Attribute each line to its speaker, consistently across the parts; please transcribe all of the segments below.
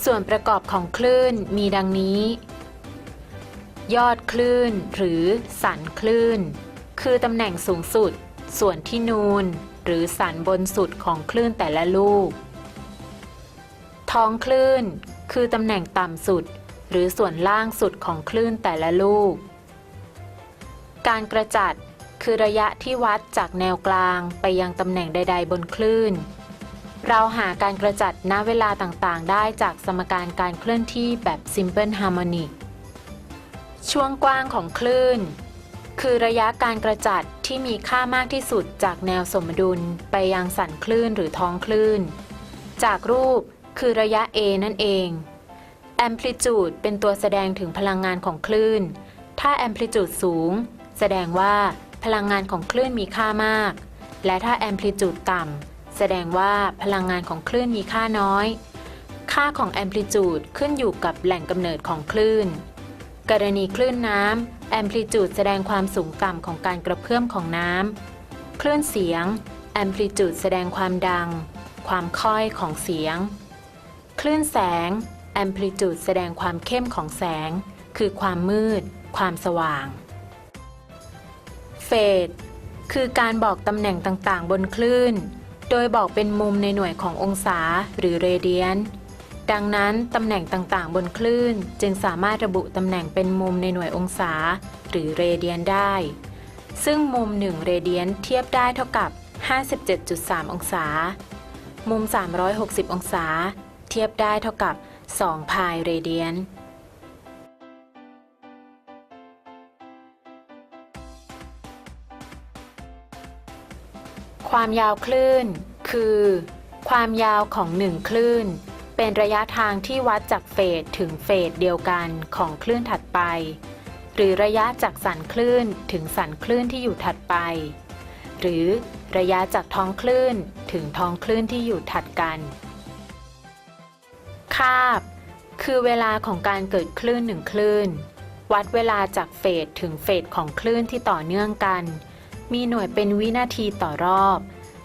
Speaker 1: ส่วนประกอบของคลื่นมีดังนี้ยอดคลื่นหรือสันคลื่นคือตำแหน่งสูงสุดส่วนที่นูนหรือสันบนสุดของคลื่นแต่ละลูกท้องคลื่นคือตำแหน่งต่ำสุดหรือส่วนล่างสุดของคลื่นแต่ละลูกการกระจัดคือระยะที่วัดจากแนวกลางไปยังตำแหน่งใดๆบนคลื่นเราหาการกระจัดณเวลาต่างๆได้จากสมการการเคลื่อนที่แบบ Simple Harmonic ช่วงกว้างของคลื่นคือระยะการกระจัดที่มีค่ามากที่สุดจากแนวสมดุลไปยังสันคลื่นหรือท้องคลื่นจากรูปคือระยะ a นั่นเอง Amplitude เป็นตัวแสดงถึงพลังงานของคลื่นถ้า Amplitude สูงแสดงว่าพลังงานของคลื่นมีค่ามากและถ้า Amplitude ต่ำแสดงว่าพลังงานของคลื่นมีค่าน้อยค่าของ Amplitude ขึ้นอยู่กับแหล่งกำเนิดของคลื่นกรณีคลื่นน้ำ Amplitude แสดงความสูงต่ำของการกระเพื่อมของน้ำคลื่นเสียง Amplitude แสดงความดังความค่อยของเสียงคลื่นแสง Amplitude แสดงความเข้มของแสงคือความมืดความสว่างเฟสคือการบอกตำแหน่งต่างๆบนคลื่นโดยบอกเป็นมุมในหน่วยขององศาหรือเรเดียนดังนั้นตำแหน่งต่างๆบนคลื่นจึงสามารถระบุตำแหน่งเป็นมุมในหน่วยองศาหรือเรเดียนได้ซึ่งมุม1เรเดียนเทียบได้เท่ากับ 57.3 องศามุม360องศาเทียบได้เท่ากับ2 พายเรเดียนความยาวคลื่นคือความยาวของ1คลื่นเป็นระยะทางที่วัดจากเฟสถึงเฟสเดียวกันของคลื่นถัดไปหรือระยะจากสันคลื่นถึงสันคลื่นที่อยู่ถัดไปหรือระยะจากท้องคลื่นถึงท้องคลื่นที่อยู่ถัดกันคาบคือเวลาของการเกิดคลื่น1คลื่นวัดเวลาจากเฟสถึงเฟสของคลื่นที่ต่อเนื่องกันมีหน่วยเป็นวินาทีต่อรอบ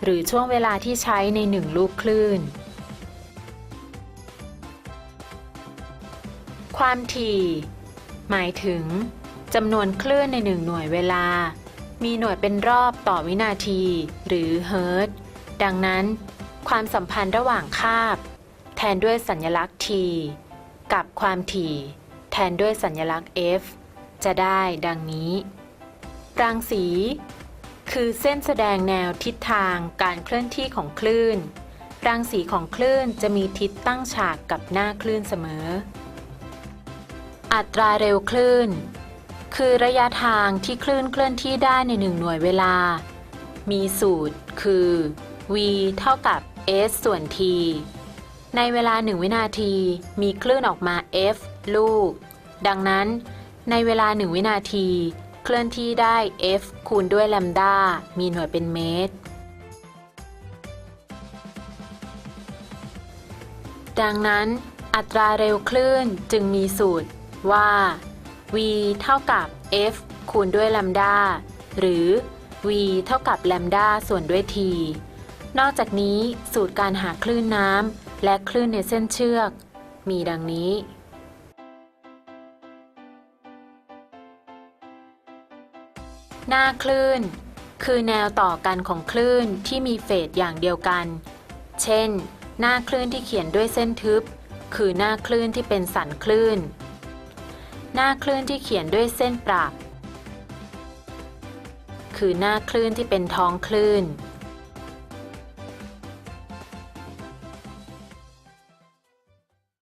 Speaker 1: หรือช่วงเวลาที่ใช้ใน1ลูกคลื่นความถี่หมายถึงจำนวนคลื่นใน1หน่วยเวลามีหน่วยเป็นรอบต่อวินาทีหรือเฮิรตซ์ดังนั้นความสัมพันธ์ระหว่างคาบแทนด้วยสัญลักษณ์ t กับความถี่แทนด้วยสัญลักษณ์ f จะได้ดังนี้รังสีคือเส้นแสดงแนวทิศทางการเคลื่อนที่ของคลื่นรังสีของคลื่นจะมีทิศตั้งฉากกับหน้าคลื่นเสมออัตราเร็วคลื่นคือระยะทางที่คลื่นเคลื่อนที่ได้ใน1หน่วยเวลามีสูตรคือ v เท่ากับ s ส่วน t ในเวลา1วินาทีมีคลื่นออกมา f ลูกดังนั้นในเวลา1วินาทีเคลื่อนที่ได้ f คูณด้วยแลมดามีหน่วยเป็นเมตรดังนั้นอัตราเร็วคลื่นจึงมีสูตรว่า v เท่ากับ f คูณด้วยแลมดาหรือ v เท่ากับแลมดาส่วนด้วย t นอกจากนี้สูตรการหาคลื่นน้ำและคลื่นในเส้นเชือกมีดังนี้หน้าคลื่นคือแนวต่อกันของคลื่นที่มีเฟสอย่างเดียวกันเช่นหน้าคลื่นที่เขียนด้วยเส้นทึบคือหน้าคลื่นที่เป็นสันคลื่นหน้าคลื่นที่เขียนด้วยเส้นประคือหน้าคลื่นที่เป็นท้องคลื่น